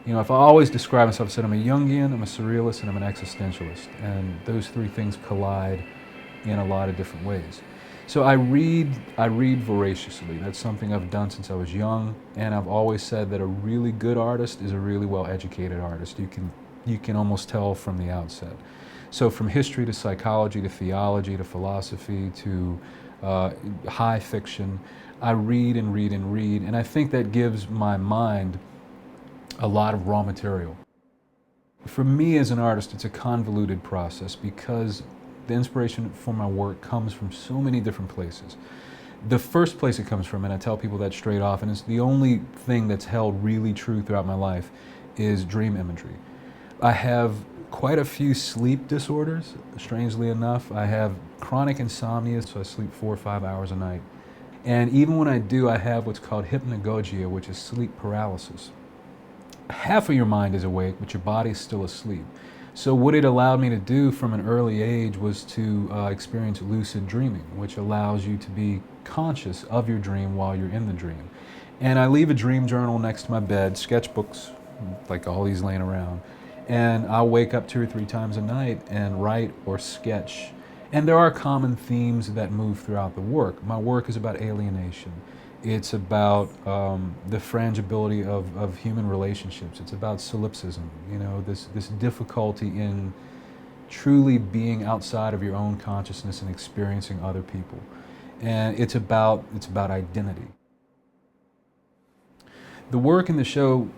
You know, if I always describe myself, I said I'm a Jungian, I'm a surrealist, and I'm an existentialist. And those three things collide in a lot of different ways. So I read voraciously. That's something I've done since I was young, and I've always said that a really good artist is a really well-educated artist. You can almost tell from the outset. So from history to psychology to theology to philosophy to high fiction, I read and read and read, and I think that gives my mind a lot of raw material. For me as an artist, it's a convoluted process because the inspiration for my work comes from so many different places. The first place it comes from, and I tell people that straight off, and it's the only thing that's held really true throughout my life, is dream imagery. I have quite a few sleep disorders, strangely enough. I have chronic insomnia, so I sleep 4 or 5 hours a night. And even when I do, I have what's called hypnagogia, which is sleep paralysis. Half of your mind is awake, but your body's still asleep. So what it allowed me to do from an early age was to experience lucid dreaming, which allows you to be conscious of your dream while you're in the dream. And I leave a dream journal next to my bed, sketchbooks, like all these laying around. And I'll wake up 2 or 3 times a night and write or sketch. And there are common themes that move throughout the work. My work is about alienation. It's about the frangibility of human relationships. It's about solipsism, you know, this difficulty in truly being outside of your own consciousness and experiencing other people. And it's about identity. The work in the show,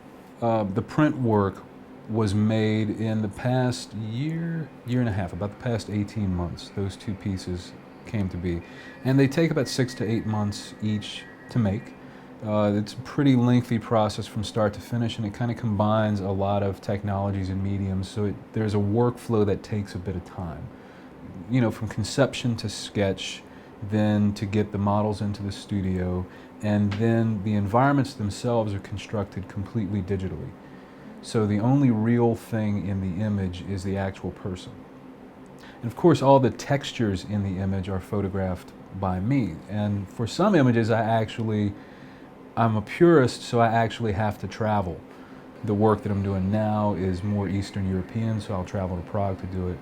the print work, was made in the past year and a half, about the past 18 months. Those 2 pieces came to be. And they take about 6 to 8 months each to make. It's a pretty lengthy process from start to finish, and it kind of combines a lot of technologies and mediums, so there's a workflow that takes a bit of time. You know, from conception to sketch, then to get the models into the studio, and then the environments themselves are constructed completely digitally. So the only real thing in the image is the actual person. And of course, all the textures in the image are photographed by me. And for some images, I'm a purist, so I actually have to travel. The work that I'm doing now is more Eastern European, so I'll travel to Prague to do it.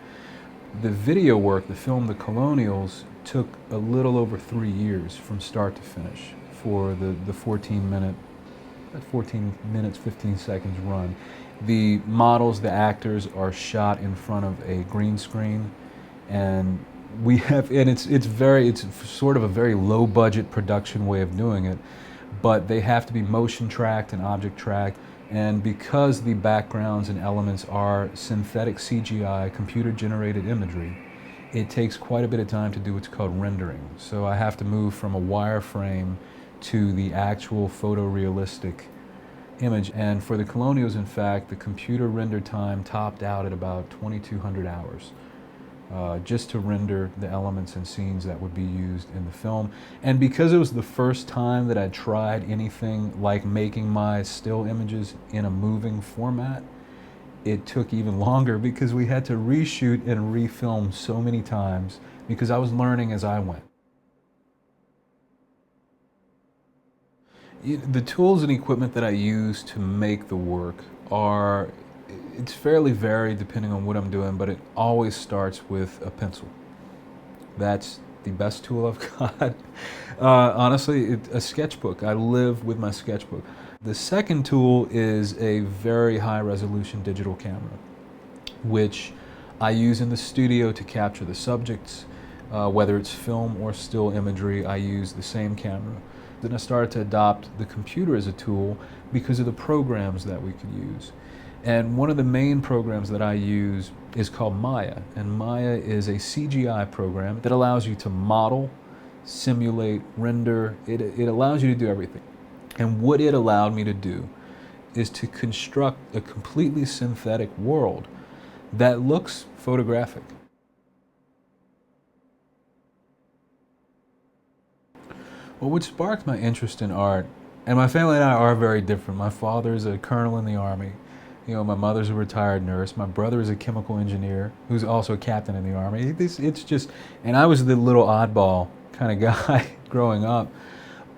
The video work, the film The Colonials, took a little over 3 years from start to finish for the 14 minutes, 15 seconds run. The models, the actors are shot in front of a green screen, and it's sort of a very low budget production way of doing it, but they have to be motion tracked and object tracked. And because the backgrounds and elements are synthetic CGI, computer generated imagery, it takes quite a bit of time to do what's called rendering. So I have to move from a wireframe to the actual photorealistic image. And for the Colonials, in fact, the computer render time topped out at about 2,200 hours. Just to render the elements and scenes that would be used in the film. And because it was the first time that I tried anything like making my still images in a moving format, it took even longer because we had to reshoot and refilm so many times because I was learning as I went. The tools and equipment that I use to make the work it's fairly varied depending on what I'm doing, but it always starts with a pencil. That's the best tool I've got. Honestly, a sketchbook. I live with my sketchbook. The second tool is a very high resolution digital camera, which I use in the studio to capture the subjects. Whether it's film or still imagery, I use the same camera. Then I started to adopt the computer as a tool because of the programs that we could use. And one of the main programs that I use is called Maya. And Maya is a CGI program that allows you to model, simulate, render. It allows you to do everything. And what it allowed me to do is to construct a completely synthetic world that looks photographic. Well, what sparked my interest in art, and my family and I are very different. My father is a colonel in the Army. You know, my mother's a retired nurse. My brother is a chemical engineer who's also a captain in the Army. It's just, and I was the little oddball kind of guy growing up.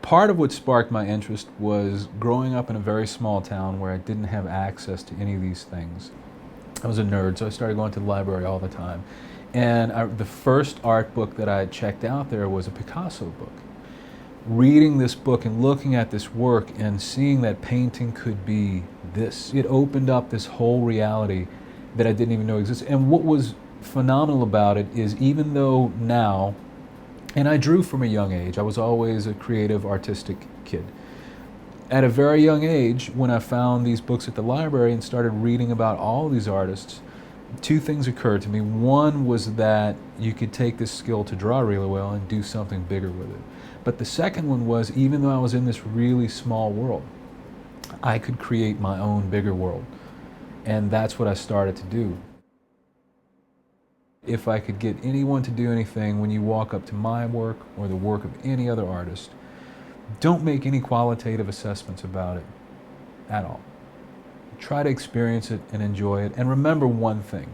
Part of what sparked my interest was growing up in a very small town where I didn't have access to any of these things. I was a nerd, so I started going to the library all the time. And the first art book that I checked out there was a Picasso book. Reading this book and looking at this work and seeing that painting could be this, it opened up this whole reality that I didn't even know existed. And what was phenomenal about it is, even though now, and I drew from a young age, I was always a creative, artistic kid. At a very young age, when I found these books at the library and started reading about all these artists, two things occurred to me. One was that you could take this skill to draw really well and do something bigger with it. But the second one was, even though I was in this really small world, I could create my own bigger world. And that's what I started to do. If I could get anyone to do anything, when you walk up to my work or the work of any other artist, don't make any qualitative assessments about it at all. Try to experience it and enjoy it. And remember one thing,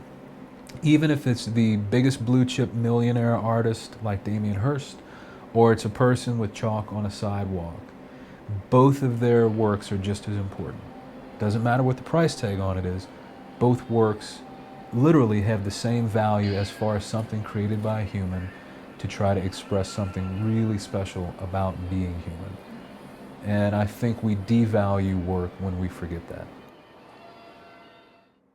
even if it's the biggest blue chip millionaire artist like Damien Hirst, or it's a person with chalk on a sidewalk, both of their works are just as important. Doesn't matter what the price tag on it is, both works literally have the same value as far as something created by a human to try to express something really special about being human. And I think we devalue work when we forget that.